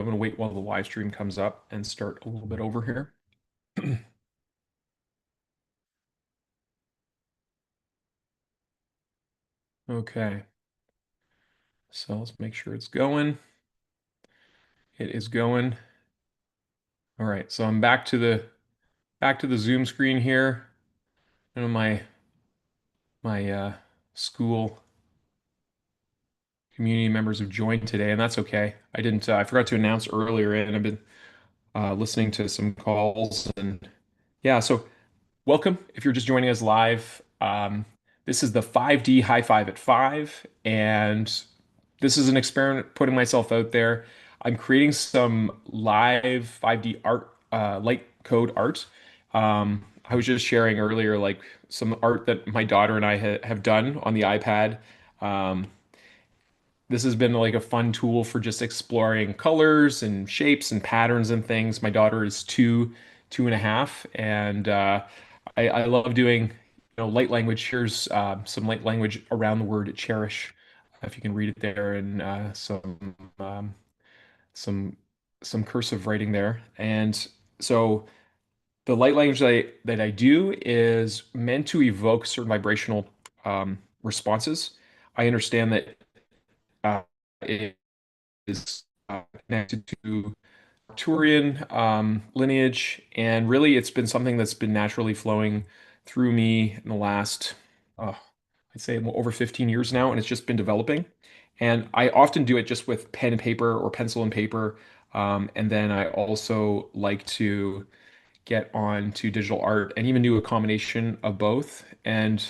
I'm going to wait while the live stream comes up and start a little bit over here. Okay, so let's make sure it's going. It is going. All right, so I'm back to the Zoom screen here. I know my school community members have joined today, and that's okay. I didn't. I forgot to announce earlier, and I've been listening to some calls, and yeah. So welcome if you're just joining us live. This is the 5D High Five at 5, and this is an experiment putting myself out there. I'm creating some live 5D art, light code art. I was just sharing earlier, like some art that my daughter and I have done on the iPad. Um, this has been like a fun tool for just exploring colors and shapes and patterns and things. My daughter is two and a half, and I love doing, light language. Here's some light language around the word cherish, if you can read it there, and some some cursive writing there. And so the light language that I do is meant to evoke certain vibrational responses. I understand that it is connected to Arcturian lineage, and really it's been something that's been naturally flowing through me in the last, I'd say over 15 years now, and it's just been developing. And I often do it just with pen and paper or pencil and paper. And then I also like to get on to digital art and even do a combination of both. And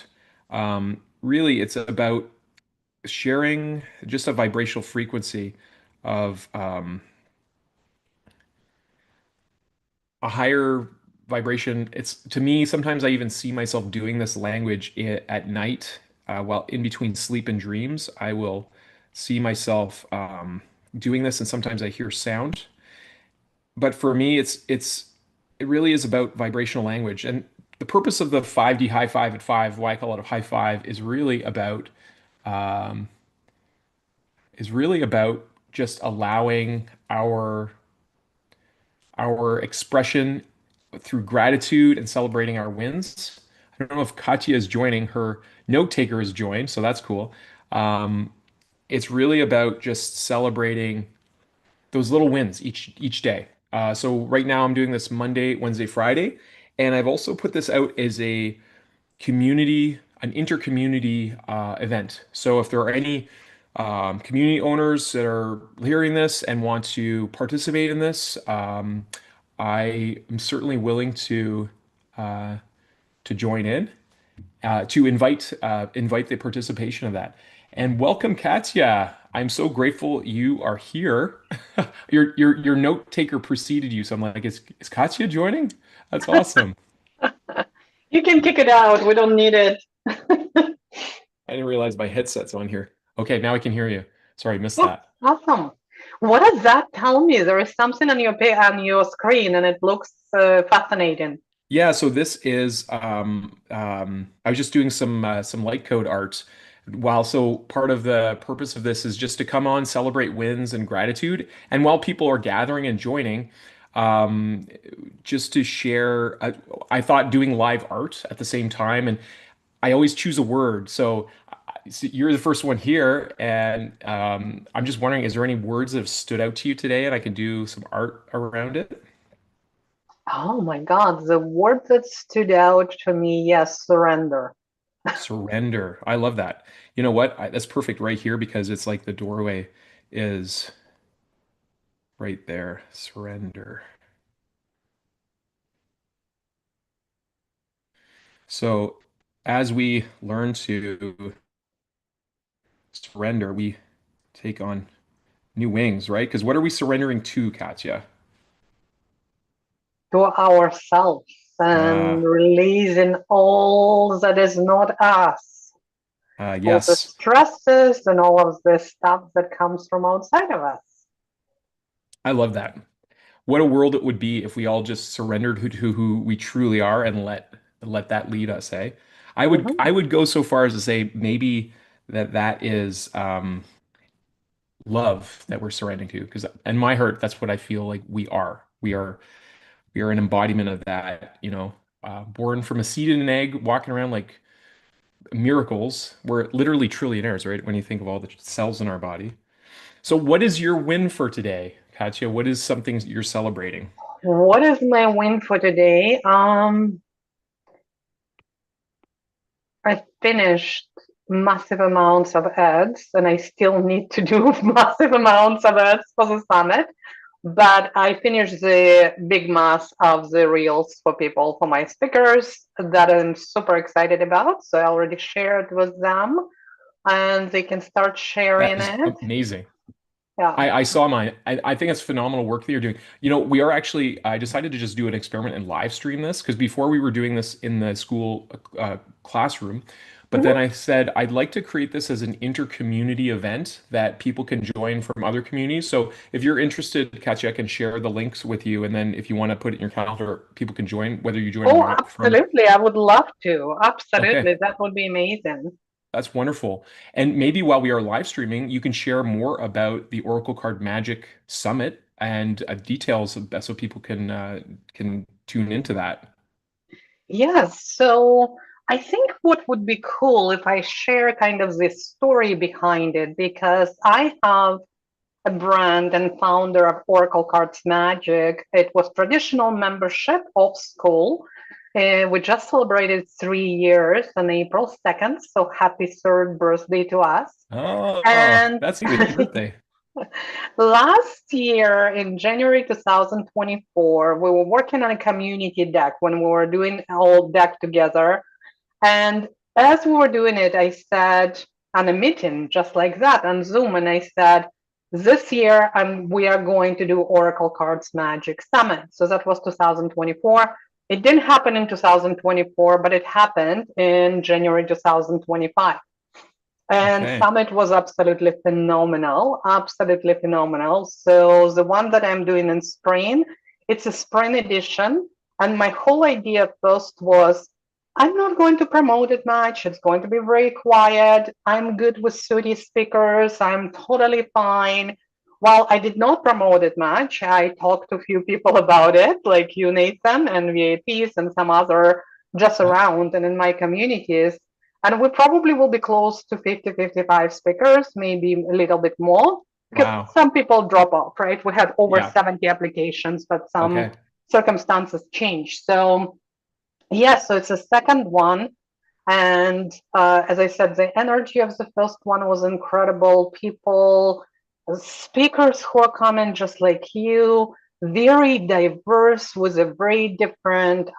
really, it's about sharing just a vibrational frequency of a higher vibration. It's to me, sometimes I even see myself doing this language at night, while in between sleep and dreams. I will see myself doing this, and sometimes I hear sound. But for me, it really is about vibrational language. And the purpose of the 5D high five at 5, why I call it a high five, um, is really about just allowing our expression through gratitude and celebrating our wins. I don't know if Katya is joining. Her note taker has joined, so that's cool. Um, it's really about just celebrating those little wins each day. So right now I'm doing this Monday, Wednesday, Friday, and I've also put this out as a an inter-community event. So if there are any community owners that are hearing this and want to participate in this, I am certainly willing uh, to join in, to invite the participation of that. And welcome, Katya. I'm so grateful you are here. Your note taker preceded you, so I'm like, is Katya joining? That's awesome. You can kick it out. We don't need it. I didn't realize my headset's on here. Okay, now I can hear you. Sorry, missed Oh, that. awesome. What does that tell me? There is something on your screen, and it looks fascinating. Yeah, so this is I was just doing some light code art. While so part of the purpose of this is just to come on, celebrate wins and gratitude. And while people are gathering and joining, um, just to share, I thought doing live art at the same time, and I always choose a word. So you're the first one here, and I'm just wondering, is there any words that have stood out to you today, and I can do some art around it? Oh my God, the word that stood out to me, yes, surrender. Surrender. I love that. You know what? That's perfect right here because it's like the doorway is right there. Surrender. So as we learn to surrender, we take on new wings, right? Because what are we surrendering to, Katya? To ourselves Uh, and releasing all that is not us, all the yes, stresses and all of the stuff that comes from outside of us. I love that. What a world it would be if we all just surrendered who we truly are and let that lead us, eh? I would Mhm. I would go so far as to say maybe that is love that we're surrendering to. Because in my heart, that's what I feel like we are. We are an embodiment of that, born from a seed and an egg, walking around like miracles. We're literally trillionaires, right? When you think of all the cells in our body. So, what is your win for today, Katya? What is something you're celebrating? What is my win for today? I finished massive amounts of ads, and I still need to do massive amounts of ads for the summit. But I finished the big mass of the reels for people, for my speakers, that I'm super excited about. So I already shared with them, and they can start That sharing is it. amazing. Yeah. I saw mine. I think it's phenomenal work that you're doing. We are actually, I decided to just do an experiment and live stream this because before we were doing this in the school classroom. But then Mhm. I said, I'd like to create this as an inter-community event that people can join from other communities. So if you're interested, Katya, I can share the links with you. And then if you want to put it in your calendar, people can join, whether you join Oh, from, absolutely. I would love to. okay. Absolutely. That would be amazing. That's wonderful. And maybe while we are live streaming, you can share more about the Oracle Card Magic Summit and details so people can tune into that. Yes. So I think what would be cool if I share kind of the story behind it, because I have a brand and founder of Oracle Cards Magic. It was traditional membership of school. We just celebrated 3 years on April 2nd. So happy third birthday to us. Oh, And that's a happy birthday. last year in January 2024, we were working on a community deck when we were doing all deck together. And as we were doing it, I said on a meeting just like that on Zoom, and I said, this year we are going to do Oracle Cards Magic Summit. So that was 2024. It didn't happen in 2024, but it happened in January 2025. And Okay. Summit was absolutely phenomenal, absolutely phenomenal. So the one that I'm doing in spring, it's a spring edition. And my whole idea first was I'm not going to promote it much. It's going to be very quiet. I'm good with 30 speakers. I'm totally fine. While I did not promote it much, I talked to a few people about it, like you, Nathan, and VAPs and some other just Yeah. around and in my communities. And we probably will be close to 50, 55 speakers, maybe a little bit more, because Wow. some people drop off, right? We had over Yeah. 70 applications, but some Okay. circumstances change. So, yes, so it's a second one. And as I said, the energy of the first one was incredible. People, speakers who are coming just like you, very diverse, with a very different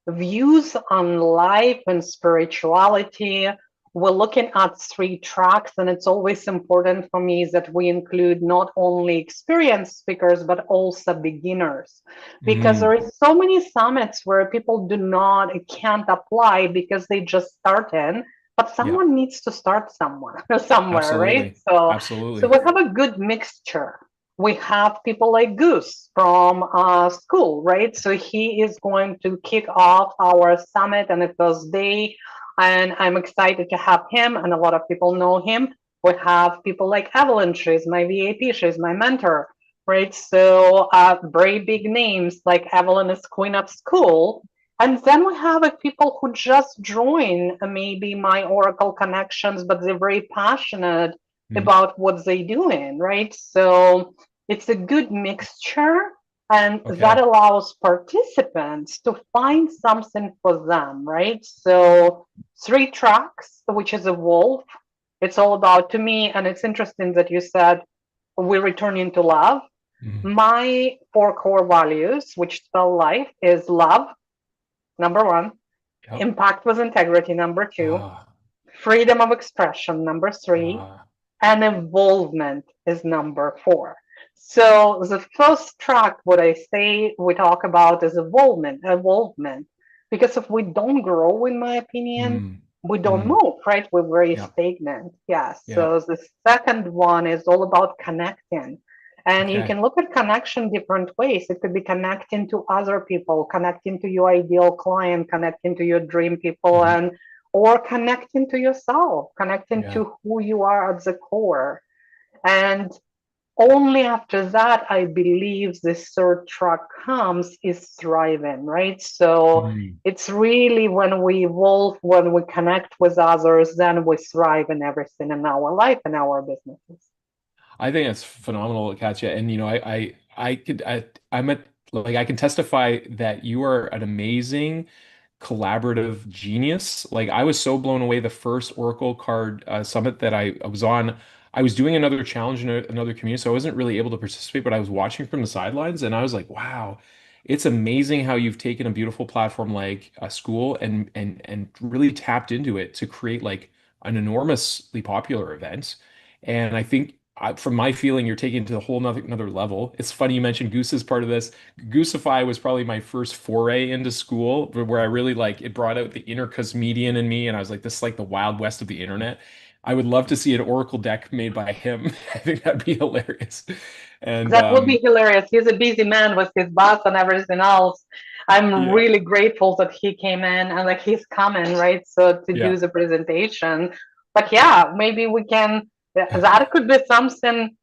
views on life and spirituality. We're looking at three tracks, and it's always important for me that we include not only experienced speakers but also beginners, because there Mm, is so many summits where people can't apply because they just started, but yeah. someone needs to start somewhere, right? Absolutely. So Absolutely. we have a good mixture. We have people like Goose from school, right? So he is going to kick off our summit on the first day, and I'm excited to have him, and a lot of people know him. We have people like Evelyn, she's my VAP, she's my mentor, right? So very big names like Evelyn is queen of school. And then we have people who just join maybe my Oracle connections, but they're very passionate Mm, about what they're doing, right? So it's a good mixture, and that okay. allows participants to find something for them, right? So, three tracks, which is Evolve. It's all about, to me, and it's interesting that you said we're returning to love. Mm, My four core values, which spell life, is love, number one, yep. impact with integrity, number two, Ah, freedom of expression, number three, ah, and involvement is number four. So the first track, what I say we talk about is involvement. Because if we don't grow, in my opinion, mm, we don't mm, move, right? We're very yeah. stagnant. Yeah. Yeah. So the second one is all about connecting. And you Okay. can look at connection different ways. It could be connecting to other people, connecting to your ideal client, connecting to your dream people, Mhm. and or connecting to yourself, connecting Yeah. to who you are at the core. And only after that, I believe this third track comes is thriving, right? So Mm. it's really when we evolve, when we connect with others, then we thrive in everything in our life and our businesses. I think it's phenomenal, Katya. And I'm at like I can testify that you are an amazing collaborative genius. Like I was so blown away the first Oracle card summit that I was on. I was doing another challenge in another community, so I wasn't really able to participate, but I was watching from the sidelines, and I was like, wow, it's amazing how you've taken a beautiful platform like a school and really tapped into it to create like an enormously popular event. And I think from my feeling, you're taking it to a whole another level. It's funny you mentioned Goose as part of this. Goosify was probably my first foray into school, where I really like it brought out the inner cosmedian in me, and I was like, this is like the wild west of the internet. I would love to see an Oracle deck made by him. I think that'd be hilarious. And That would be hilarious. He's a busy man with his boss and everything else. I'm yeah, really grateful that he came in and like he's coming, right? So to do yeah. the presentation. But yeah, maybe we can, that could be something,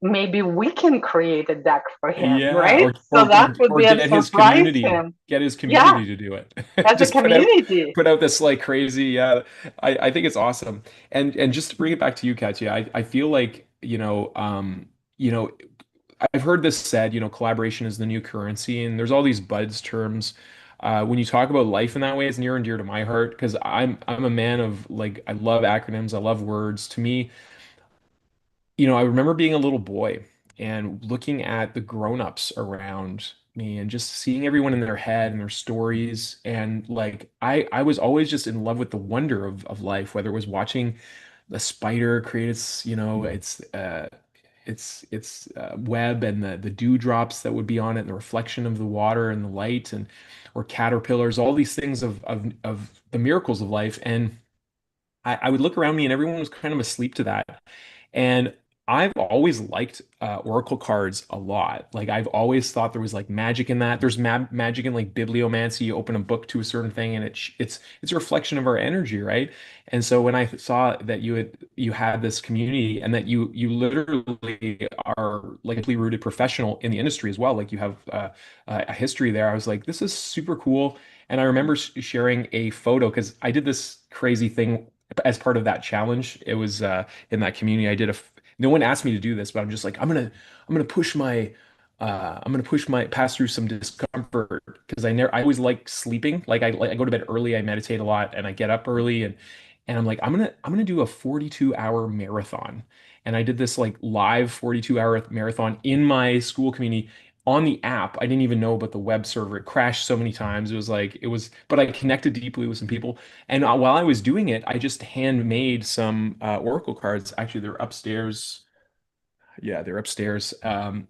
maybe we can create a deck for him, Yeah, right? So that would or be a surprise him. get his Yeah, community to do it. as a Just community. put out this like crazy. Yeah, I think it's awesome. And just to bring it back to you, Katya, I feel like you know, I've heard this said, collaboration is the new currency, and there's all these buds terms. When you talk about life in that way, it's near and dear to my heart because I'm a man of like I love acronyms, I love words. To me, I remember being a little boy and looking at the grown-ups around me and just seeing everyone in their head and their stories. And like I was always just in love with the wonder of life, whether it was watching the spider create its web and the dewdrops that would be on it and the reflection of the water and the light and or caterpillars, all these things of the miracles of life. And I would look around me and everyone was kind of asleep to that. And I've always liked Oracle cards a lot. Like I've always thought there was like magic in that. There's magic in like bibliomancy. You open a book to a certain thing, and it's a reflection of our energy, right? And so when I saw that you had this community, and that you literally are like a deeply rooted professional in the industry as well, like you have a history there. I was like, this is super cool. And I remember sharing a photo because I did this crazy thing as part of that challenge. It was in that community. No one asked me to do this, but I'm just like, I'm gonna push my pass through some discomfort because I always like sleeping. Like I go to bed early, I meditate a lot, and I get up early, and I'm like, I'm gonna do a 42-hour marathon. And I did this like live 42-hour marathon in my school community on the app. I didn't even know about the web server. It crashed so many times. But I connected deeply with some people. And while I was doing it, I just handmade some Oracle cards. Actually, they're upstairs. Yeah, they're upstairs. And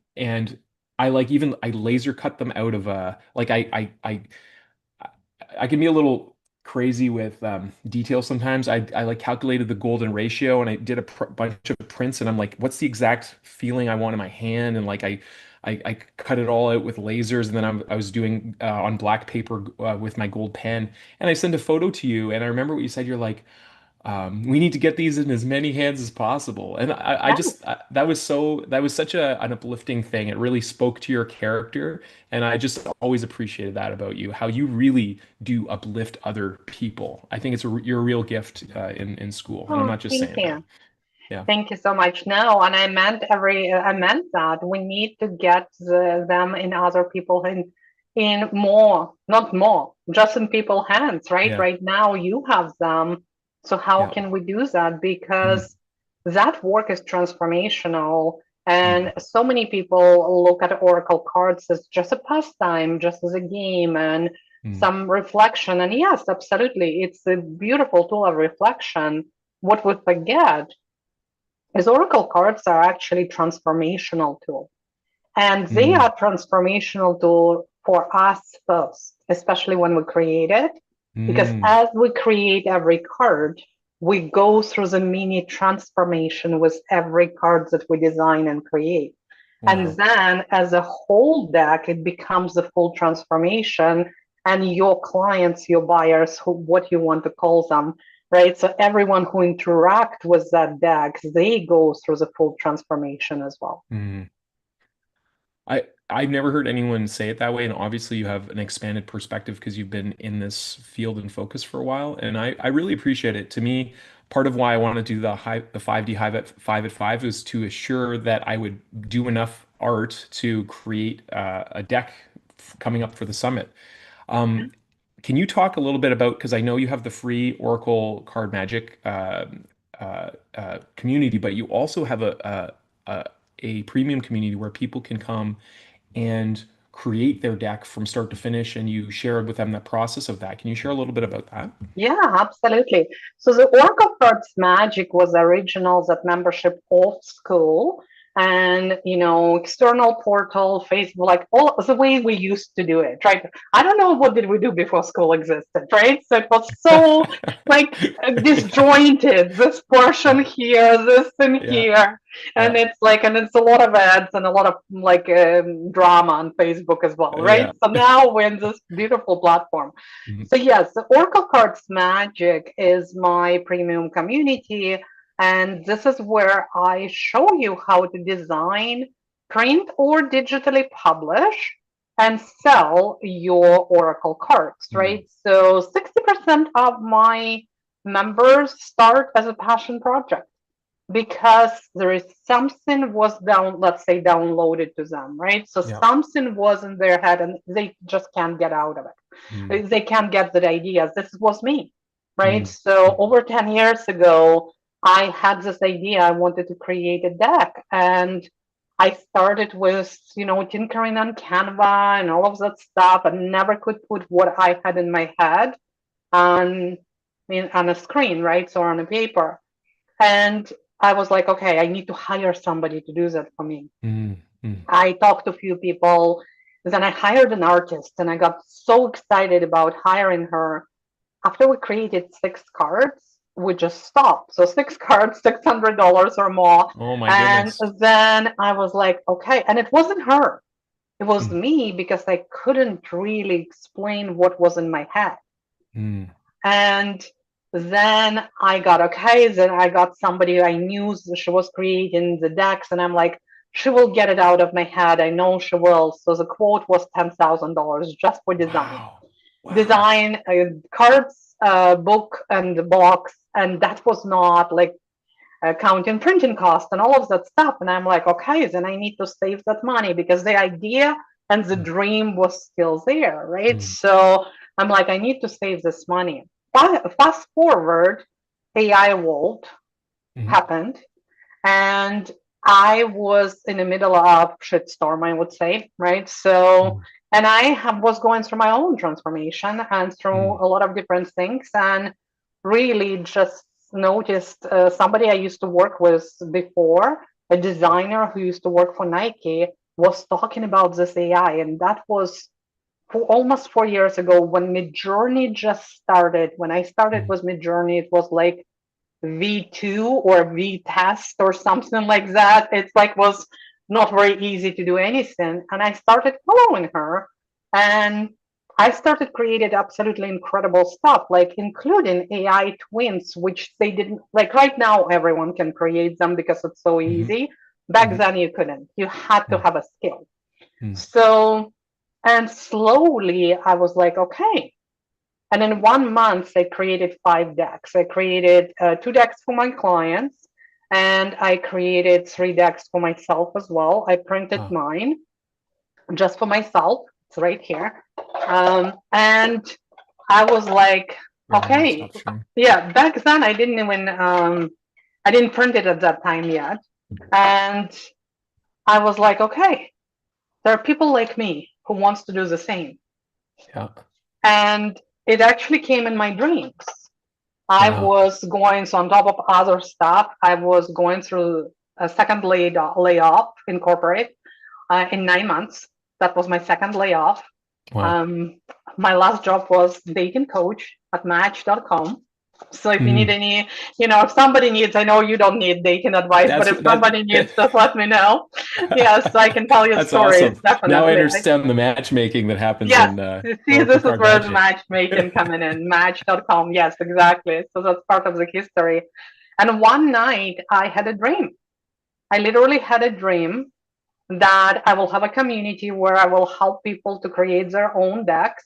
I laser cut them out of I can be a little crazy with details sometimes. I like calculated the golden ratio and I did a bunch of prints and I'm like, what's the exact feeling I want in my hand? And like I cut it all out with lasers and then I was doing on black paper with my gold pen and I sent a photo to you and I remember what you said. You're like, we need to get these in as many hands as possible. And I Yeah. just that was such an uplifting thing. It really spoke to your character, and I just always appreciated that about you, how you really do uplift other people. I think you're a real gift in school, and I'm Oh, not just thank saying that. you. Yeah, Thank you so much. No, and I meant that we need to get them in other people in more, not more, just in people's hands, right? yeah, Right now you have them. So how yeah, can we do that? mm, Because that work is transformational. And mm, so many people look at Oracle cards as just a pastime, just as a game and mm, some reflection. And yes, absolutely. It's a beautiful tool of reflection. What we forget historical cards are actually transformational tool, and they mm, are transformational tool for us first, especially when we create it, because mm. as we create every card, we go through the mini transformation with every card that we design and create. And Wow. then as a whole deck, it becomes the full transformation. And your clients, your buyers, what you want to call them, right? So everyone who interact with that DAX, they go through the full transformation as well. Mm. I've never heard anyone say it that way, and obviously you have an expanded perspective because you've been in this field and focus for a while, and I really appreciate it. To me, part of why I want to do the 5D Hive at 5 is to assure that I would do enough art to create a deck coming up for the summit. Um, can you talk a little bit about, because I know you have the free Oracle Card Magic community, but you also have a premium community where people can come and create their deck from start to finish, and you share with them the process of that. Can you share a little bit about that? Yeah, absolutely. So the Oracle Cards Magic was original that membership old school and external portal, Facebook, like all the way we used to do it, right? I don't know what did we do before school existed, right? So it was so like disjointed, this portion here, this in Yeah, here. And yeah, it's a lot of ads and a lot of like drama on Facebook as well, right? yeah. So now we're in this beautiful platform. Mhm. So yes, the Oracle Cards Magic is my premium community, and this is where I show you how to design, print, or digitally publish and sell your Oracle cards, Mhm. right? So 60% of my members start as a passion project because there is something was down, let's say downloaded to them, right? So Yeah. something was in their head and they just can't get out of Mhm. it. They can't get the ideas. This was me, right? Mhm. So Mhm. over 10 years ago, I had this idea. I wanted to create a deck, and I started with, tinkering on Canva and all of that stuff, and never could put what I had in my head on, on a screen, right? So on a paper. And I was like, okay, I need to hire somebody to do that for me. Mhm. Mhm. I talked to a few people, then I hired an artist, and I got so excited about hiring her. After we created 6 cards, we just stopped. So 6 cards, $600 or more. Oh my And goodness. then I was like, okay. And it wasn't her, it was Mhm. me because I couldn't really explain what was in my head. Mhm. And then I got okay. Then I got somebody I knew she was creating the decks, and I'm like, she will get it out of my head. I know she will. So the quote was $10,000 just for design, Wow. Wow. cards, book, and the box, and that was not like counting printing cost and all of that stuff. And I'm like, okay, then I need to save that money because the idea and the Mhm. dream was still there, right? Mhm. So I'm like, I need to save this money. Fast forward, AI world Mhm. happened, and I was in the middle of shitstorm, I would say, right? So, Mhm. and was going through my own transformation and through Mhm. a lot of different things, and really just noticed somebody I used to work with before, a designer who used to work for Nike, was talking about this AI, and that was for almost 4 years ago when Midjourney just started. When I started Mhm. with Midjourney, it was like V2 or V test or something like that. It's like was not very easy to do anything. And I started following her, and I started creating absolutely incredible stuff, like including AI twins, which they didn't like right now everyone can create them because it's so Mhm. easy. Back Mhm. then you couldn't. You had to Mhm. have a skill. Mhm. So and slowly I was like, okay, and in 1 month, I created 5 decks. I created 2 decks for my clients, and I created 3 decks for myself as well. I printed Wow. mine just for myself. It's right here. And I was like, Here, I'm gonna okay, stop sharing. yeah, back then I didn't print it at that time yet. And I was like, okay, there are people like me who wants to do the same. Yeah. And it actually came in my dreams. I Wow. was going, so on top of other stuff, I was going through a second layoff in corporate in 9 months. That was my second layoff. Wow. Um, my last job was dating coach at Match.com. So if you need Mm. any, if somebody needs, I know you don't need dating advice, but That's if that. somebody needs, just let me know. Yes, I can tell you That's stories, awesome. Now I definitely. understand the matchmaking that happens Yes, in you see, Royalty this is where the Kardashian. matchmaking coming in, Match.com. Yes, exactly. So that's part of the history. And one night I had a dream. I literally had a dream that I will have a community where I will help people to create their own decks.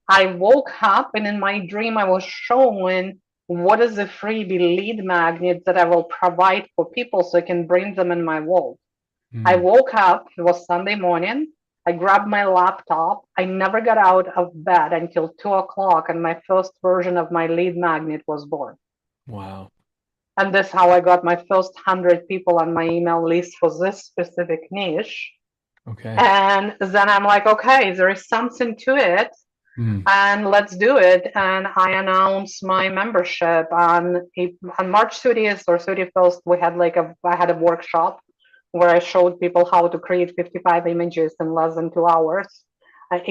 I woke up and in my dream I was shown what is the freebie lead magnet that I will provide for people so I can bring them in my world. I Mm. woke up, it was Sunday morning. I grabbed my laptop. I never got out of bed until 2 o'clock, and my first version of my lead magnet was born. Wow. And this is how I got my first 100 people on my email list for this specific niche. Okay. And then I'm like, okay, there is something to it, Mm. and let's do it. And I announced my membership on March 30th or 31st. I had a workshop where I showed people how to create 55 images in less than 2 hours.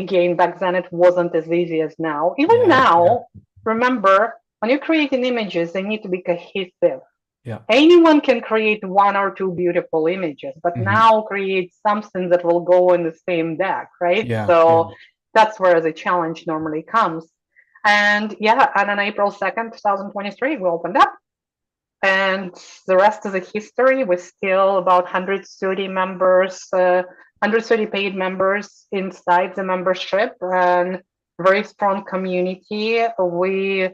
Again, back then it wasn't as easy as now. Even Yeah. Yeah. now, remember, when you're creating images, they need to be cohesive. Yeah. Anyone can create one or two beautiful images, but Hmm. now create something that will go in the same deck, right? Yeah. Yeah. So that's where the challenge normally comes. And yeah, and on April 2nd, 2023, we opened up. And the rest is a history. We're still about 130 members, 130 paid members inside the membership, and very strong community. We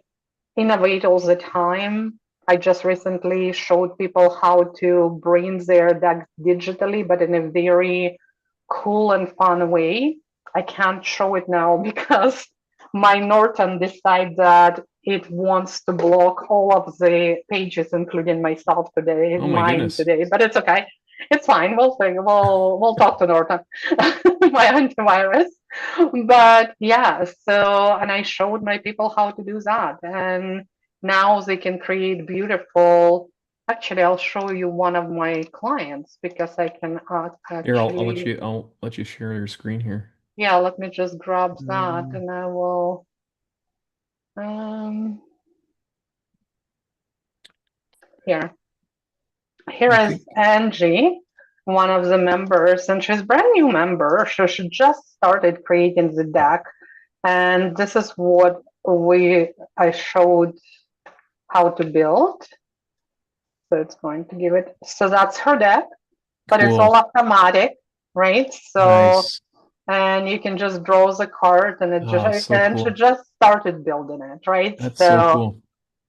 innovate all the time. I just recently showed people how to bring their decks digitally, but in a very cool and fun way. I can't show it now because my Norton decided that it wants to block all of the pages, including myself today, Oh my mine goodness. today. But it's okay. It's fine. We'll talk to Norton, my antivirus. But yeah, so and I showed my people how to do that, and now they can create beautiful. Actually, I'll show you one of my clients because I can Here, I'll let actually, you share your screen here. yeah, let me just grab that Mm. and I will, um, here. Here I is think Angie, one of the members, and she's a brand new member. So she just started creating the deck. And this is what I showed how to build. So it's going to give it, so that's her deck, but it's all cool. automatic, right? So, Nice. and you can just draw the card and Oh, so and she cool. just started building it, right? That's so So, cool.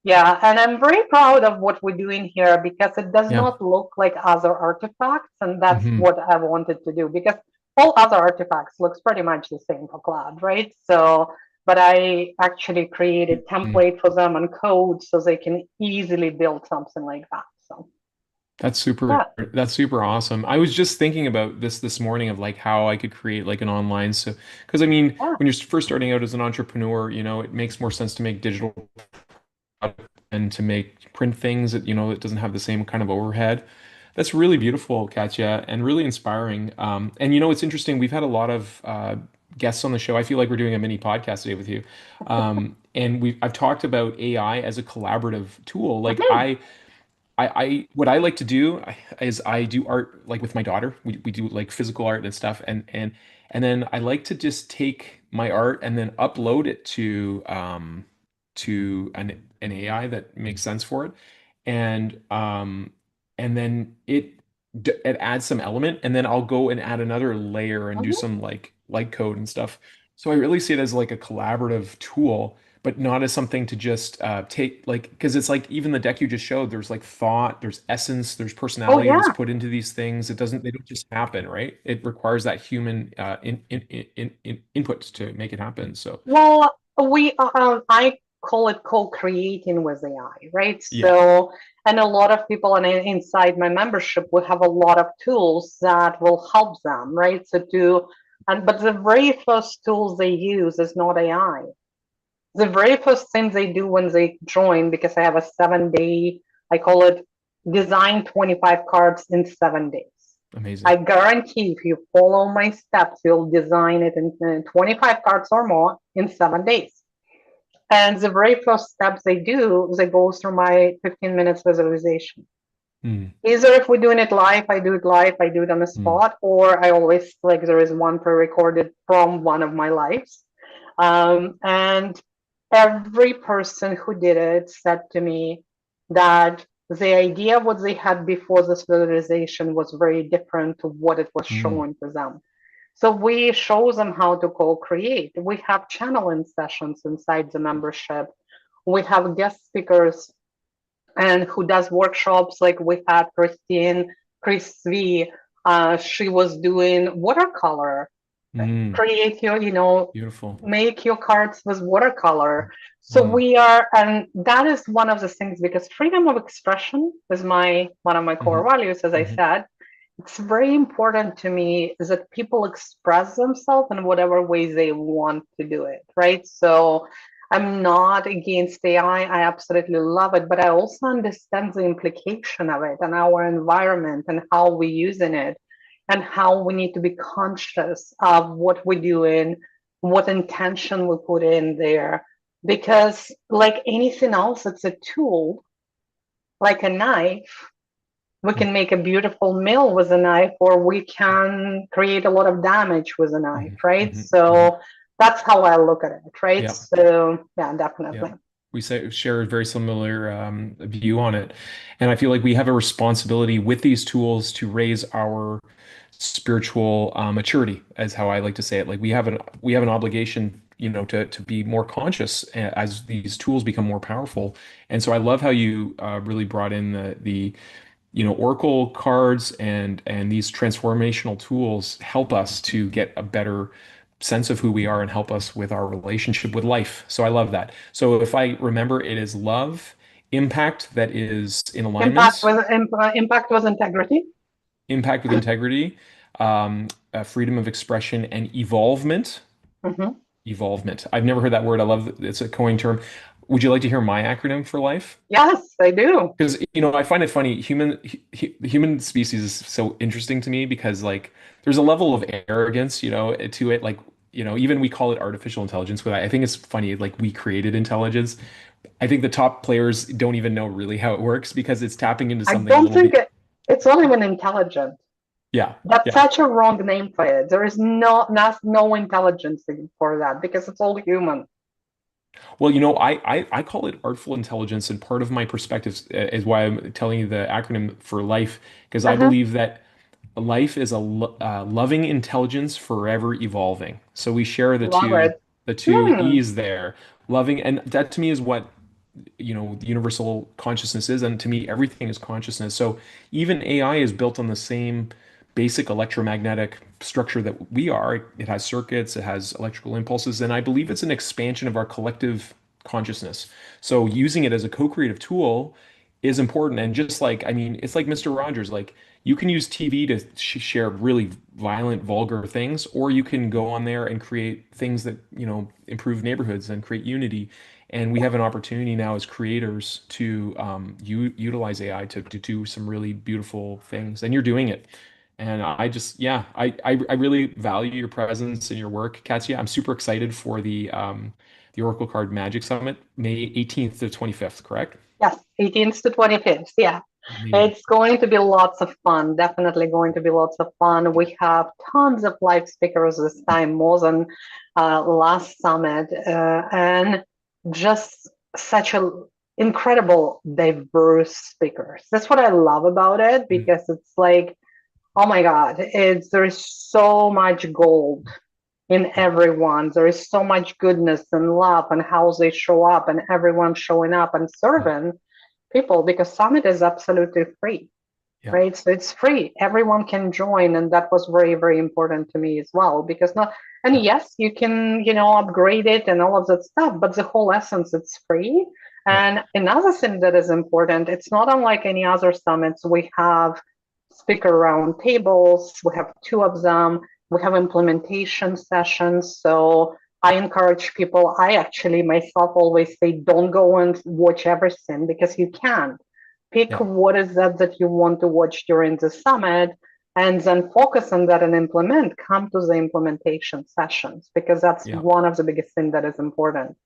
yeah, and I'm very proud of what we're doing here because it does Yeah. not look like other artifacts, and that's Hmm. what I wanted to do because all other artifacts looks pretty much the same for Cloud, right? So, but I actually created template for them and code so they can easily build something like that. So, yeah, That's super awesome. I was just thinking about this morning of like how I could create like an online so because I mean yeah. when you're first starting out as an entrepreneur, it makes more sense to make digital product and to make print things that it doesn't have the same kind of overhead. That's really beautiful, Katya, and really inspiring. And it's interesting. We've had a lot of guests on the show. I feel like we're doing a mini podcast today with you. And I've talked about AI as a collaborative tool. Like Mhm. what I like to do is I do art like with my daughter. We do like physical art and stuff, and then I like to just take my art and then upload it to an AI that makes sense for it, and then it adds some element, and then I'll go and add another layer and do Mhm. some like code and stuff. So I really see it as like a collaborative tool but not as something to just take like because it's like even the deck you just showed there's like thought there's essence there's Oh, personality that's yeah. put into these things they don't just happen right it requires that human input to make it happen so Well, I call it co-creating with AI, right? yeah So, and a lot of people inside my membership will have a lot of tools that will help them, right? But the very first tools they use is not AI. The very first thing they do when they join, because I have a 7 day, I call it design 25 cards in 7 days. amazing I guarantee if you follow my steps, you'll design it in 25 cards or more in 7 days. And the very first steps they go through my 15 minutes visualization. Mm, Either if we're doing it live, I do it live, I do it on the mm, spot, or I always like there is one pre-recorded from one of my lives. And every person who did it said to me that the idea what they had before this visualization was very different to what it was mm, showing to them. So we show them how to co-create. We have channeling sessions inside the membership. We have guest speakers and who does workshops. Like we had Chris V. She was doing watercolor. mm. Create your, Beautiful. make your cards with watercolor. So Mm, we are, and that is one of the things because freedom of expression is one of my core mhm, values, as I mhm. said. It's very important to me is that people express themselves in whatever way they want to do it, right? So I'm not against AI. I absolutely love it, but I also understand the implication of it and our environment and how we're using it and how we need to be conscious of what we're doing, what intention we put in there. Because, like anything else, it's a tool, like a knife. We Mm, can make a beautiful meal with a knife, or we can create a lot of damage with a knife, mhm, right? mhm, mhm. So that's how I look at it, right? Yeah. So, yeah, Yeah. definitely. We share a very similar view on it. And I feel like we have a responsibility with these tools to raise our spiritual maturity, as how I like to say it. Like we have an obligation, to be more conscious as these tools become more powerful. And so I love how you really brought in the Oracle cards and these transformational tools help us to get a better sense of who we are and help us with our relationship with life. So I love that. So if I remember, it is love, impact that is in alignment, Impact with integrity. impact with integrity, freedom of expression, and evolvement. Mhm. Evolvement. I've never heard that word. I love that it's a coined term. Would you like to hear my acronym for life? Yes, I do. Because I find it funny. The human species is so interesting to me because like there's a level of arrogance, to it. Like even we call it artificial intelligence, but I think it's funny. Like we created intelligence. I think the top players don't even know really how it works because it's tapping into I something a don't little think bit. it's not even intelligent. Yeah, That's yeah. such a wrong name for it. There is no intelligence for that because it's all human. Well, I call it artful intelligence, and part of my perspective is why I'm telling you the acronym for life, because I Uh-huh. believe that life is a loving intelligence forever evolving. So we share the Love two it. the two Hmm. E's there. Loving, and that to me is what the universal consciousness is, and to me everything is consciousness. So even AI is built on the same basic electromagnetic structure that we are. It has circuits, it has electrical impulses, and I believe it's an expansion of our collective consciousness. So using it as a co-creative tool is important. And just like, I mean, it's like Mr. Rogers, like you can use TV to share really violent, vulgar things, or you can go on there and create things that, improve neighborhoods and create unity. And we have an opportunity now as creators to utilize AI to do some really beautiful things. And you're doing it. And I just, yeah, I really value your presence and your work, Katya. I'm super excited for the Oracle Card Magic Summit, May 18th to 25th, correct? Yes, 18th to 25th. Yeah. Amazing. It's going to be lots of fun. Definitely going to be lots of fun. We have tons of live speakers this time, more than last summit, and just such a incredible diverse speakers. That's what I love about it Mm, because it's like, oh my God, there's so much gold in yeah, everyone. There is so much goodness and love and how they show up and everyone showing up and yeah, serving people because Summit is absolutely free, yeah, right? So it's free. Everyone can join. And that was very, very important to me as well because not, and yeah, yes, you can, upgrade it and all of that stuff, but the whole essence, it's free. yeah, And another thing that is important, it's not unlike any other summits. We have speaker round tables, we have two of them, we have implementation sessions. So I encourage people, I actually myself always say, don't go and watch everything because you can't. Pick yeah, what is that you want to watch during the summit and then focus on that and come to the implementation sessions because that's yeah. one of the biggest things that is important.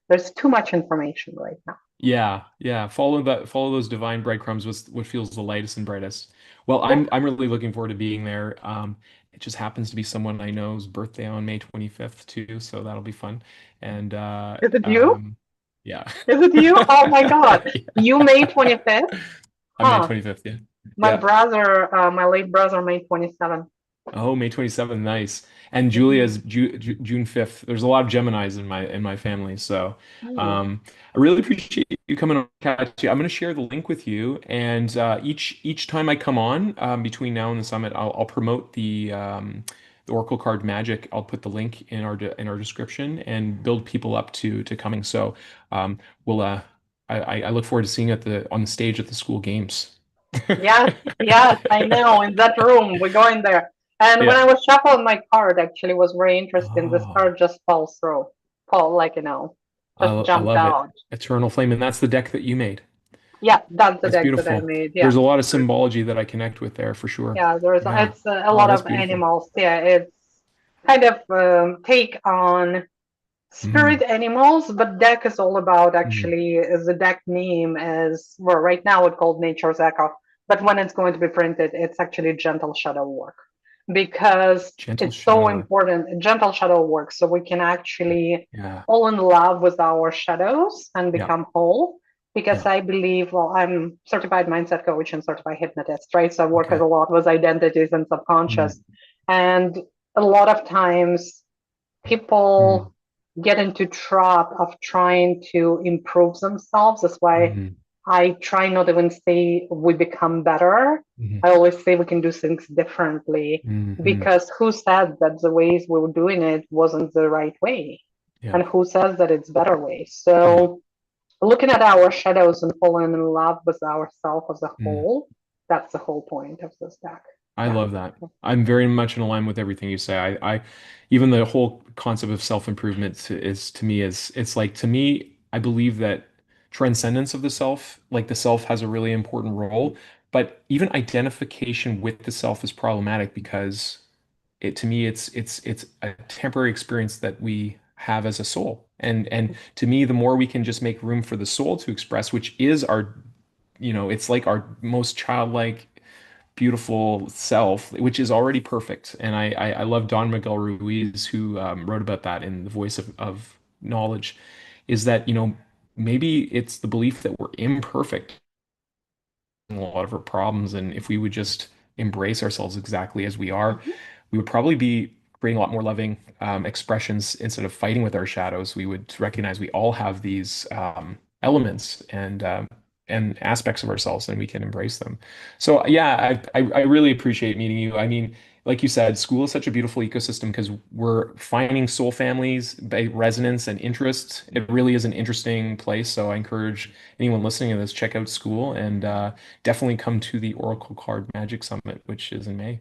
There's too much information right now. Yeah, yeah. Follow those divine breadcrumbs was what feels the lightest and brightest. Well, Yeah. I'm really looking forward to being there. It just happens to be someone I know's birthday on May 25th too, so that'll be fun. And Is it you? yeah. Is it you? Oh my God. Yeah. You May 25th? On May Huh. 25th, yeah. My Yeah. brother, my late brother, May 27th. Oh, May 27th, nice. And Mhm. Julia's June 5th. There's a lot of Geminis in my family, so Mm. I really appreciate you coming on, Katya. I'm going to share the link with you, and each time I come on between now and the summit, I'll promote the Oracle card magic. I'll put the link in our description and build people up to coming. So um, we'll I look forward to seeing you at the on the stage at the school games. Yes, yes, I know. In that room, we're going there. And when Yeah. I was shuffling my card, actually was very interesting. This Oh. card just falls through. Fall, like, just I jumped love it. out. Eternal Flame, and that's the deck that you made. Yeah, that's the That's deck that I beautiful. made. There's Yeah. a lot of symbology that I connect with there for sure. Yeah, there's Yeah. it's a Oh, lot that's of beautiful. animals. Yeah, it's kind of take on Mm, spirit animals, but deck is all about mm, actually the deck name is well right now it's called Nature's Echo, but when it's going to be printed, it's actually gentle shadow work because gentle it's so shadow work. important. Gentle shadow work, so we can actually Yeah. fall in love with our shadows and Yeah. become whole. Because Yeah. I believe, well, I'm certified mindset coach and certified hypnotist, right? So I work a Okay. lot with identities and Mm, subconscious. And a lot of times mm, people get into trap of trying to improve themselves. That's why mm, I try not even say we become better. mm, I always say we can do things differently mm. because who said that the ways we were doing it wasn't the right way? Yeah. And who says that it's better way? Yeah. So looking at our shadows and falling in love with ourselves as a Mm. whole, that's the whole point of this deck. I Yeah. love that. I'm very much in line with everything you say. Even the whole concept of self-improvement is to me is it's like to me, I believe that transcendence of the self, like the self has a really important role, but even identification with the self is problematic because it to me it's a temporary experience that we have as a soul. And to me, the more we can just make room for the soul to express, which is our, it's like our most childlike beautiful self, which is already perfect. And I love Don Miguel Ruiz, who wrote about that in The Voice of Knowledge, is that, maybe it's the belief that we're imperfect in a lot of our problems. And if we would just embrace ourselves exactly as we are, Mhm. we would probably be creating a lot more loving expressions instead of fighting with our shadows. We would recognize we all have these elements and aspects of ourselves, and we can embrace them. So yeah, I really appreciate meeting you. I mean, like you said, school is such a beautiful ecosystem because we're finding soul families by resonance and interest. It really is an interesting place. So I encourage anyone listening to this, check out school and definitely come to the Oracle Card Magic Summit, which is in May.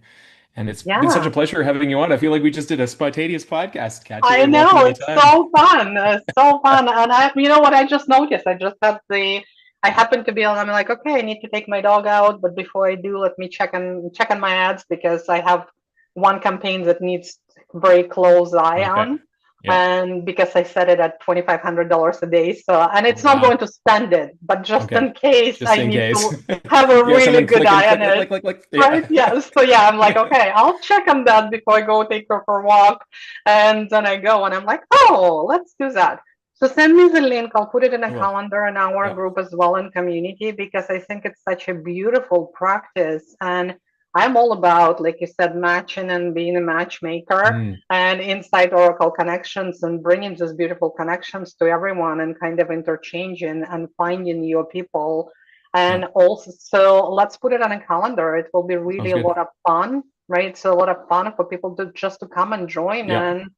And it's been such a Yeah. pleasure having you on. I feel like we just did a spontaneous podcast, Katya. I You're welcome know it's anytime. so fun. It's so fun. And you know what? I just noticed. I happened to be on. I'm like, okay, I need to take my dog out, but before I do, let me check on my ads because I have one campaign that needs very close eye Okay. on, Yeah. and because I set it at $2,500 a day, so and Oh, it's not going wow. to spend it, but just Okay. in case Just I in need case. to have a You have really someone good clicking, eye click, on click, it. click, click, click. Right? Yeah. Yeah. So yeah, I'm like, okay, I'll check on that before I go take her for a walk. And then I go and I'm like, oh, let's do that. So send me the link. I'll put it in a I will. calendar in our Yeah. group as well in community because I think it's such a beautiful practice. And I'm all about, like you said, matching and being a matchmaker Mm. and inside Oracle connections and bringing these beautiful connections to everyone and kind of interchanging and finding your people. Yeah. And also, so let's put it on a calendar. It will be really Sounds a good. lot of fun, right? So a lot of fun for people to just to come and join, Yeah. and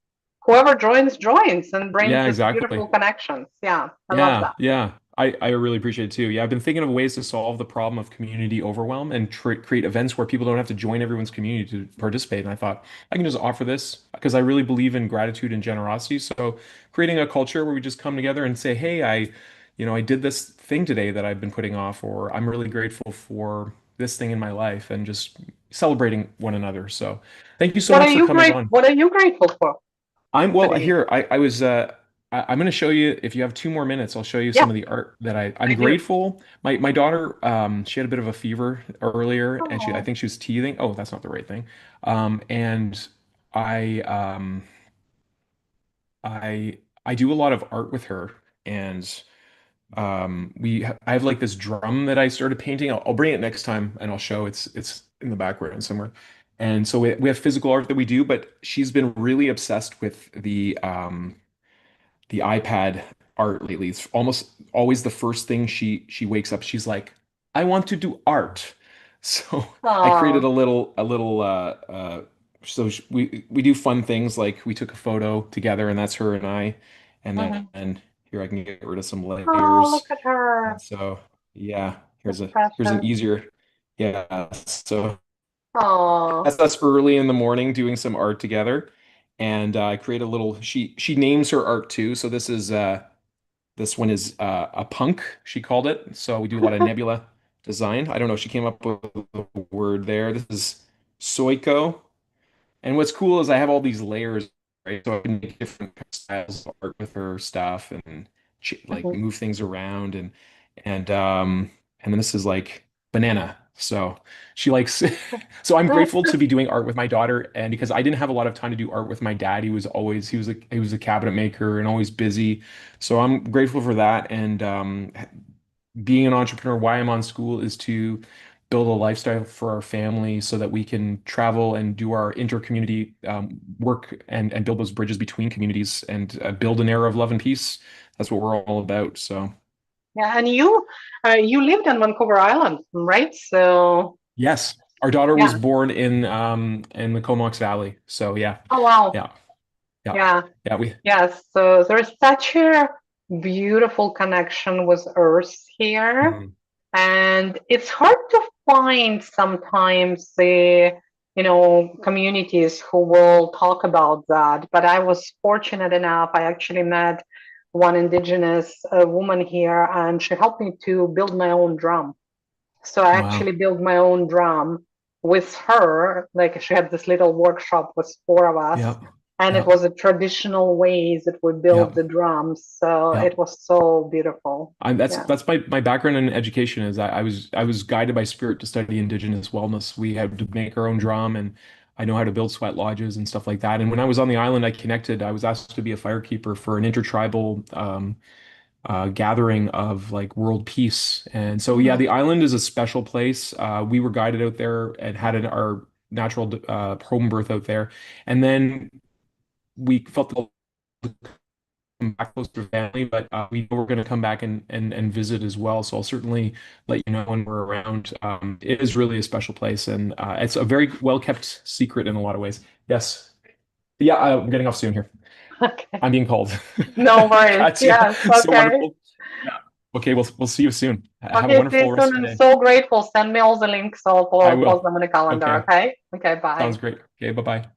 whoever joins and brings Yeah, this beautiful exactly. connections. Yeah, I love Yeah, that. yeah. I really appreciate it too. Yeah, I've been thinking of ways to solve the problem of community overwhelm and tr create events where people don't have to join everyone's community to participate. And I thought I can just offer this because I really believe in gratitude and generosity. So creating a culture where we just come together and say, "Hey, I did this thing today that I've been putting off," or "I'm really grateful for this thing in my life," and just celebrating one another. So thank you so What are much for you coming great? on. What are you grateful for I'm well today? here. I was I'm going to show you, if you have 2 more minutes, I'll show you Yeah, some of the art that I'm I do. grateful. My daughter, she had a bit of a fever earlier, and I Oh, think she was teething. Oh, that's not the right thing. And I, um, I, I do a lot of art with her, and I have like this drum that I started painting. I'll bring it next time and I'll show it's in the background somewhere. And so we have physical art that we do, but she's been really obsessed with the iPad art lately. It's almost always the first thing she wakes up. She's like, I want to do art. So I created oh, we do fun things like we took a photo together and that's her and I. And mhm. then here I can get rid of some Oh, layers. look at her. And so yeah, That's here's an precious. easier yeah. So Oh, that's us early in the morning doing some art together. And I create a little she names her art too. So this one is a punk, she called it. So we do a lot of nebula design. I don't know, she came up with the word there. This is Soiko. And what's cool is I have all these layers, right? So I can make different styles of art with her stuff and like mhm. move things around and then this is like banana. So she likes so I'm grateful to be doing art with my daughter and because I didn't have a lot of time to do art with my dad. He was a cabinet maker and always busy. So I'm grateful for that and being an entrepreneur, why I'm on school is to build a lifestyle for our family so that we can travel and do our inter-community work and build those bridges between communities and build an era of love and peace. That's what we're all about. So, Yeah, and you lived on Vancouver Island, right? So, yes, our daughter was yeah. born in the Comox Valley. So, yeah, Oh, wow. yeah, yeah, Yeah. yeah. We Yes. So there's such a beautiful connection with Earth here. mm, And it's hard to find sometimes communities who will talk about that. But I was fortunate enough, I actually met one indigenous woman here, and she helped me to build my own drum. So I wow. actually built my own drum with her. Like she had this little workshop with four of us, Yeah, and it yeah, was a traditional ways that we yeah, build the drums. So yeah. it was so beautiful. That's Yeah. my background in education is I was guided by spirit to study indigenous wellness. We had to make our own drum and I know how to build sweat lodges and stuff like that. And when I was on the island, I was asked to be a firekeeper for an intertribal gathering of like world peace. And so yeah, Mhm. the island is a special place. We were guided out there and had our natural home birth out there. And then we felt the come back close to family, but we know we're going to come back and visit as well. So I'll certainly let you know when we're around. It is really a special place, and it's a very well kept secret in a lot of ways. Yes. Yeah, I'm getting off soon here. Okay. I'm being called. No worries. Katya, Yes. so Okay. wonderful. Yeah. Okay, we'll see you soon. Have a Okay. See you wonderful rest soon. of I'm your day. so grateful. Send me all the links. So I I'll post will. them on the calendar. Okay, Okay. Okay. Bye. sounds great. Okay, bye-bye.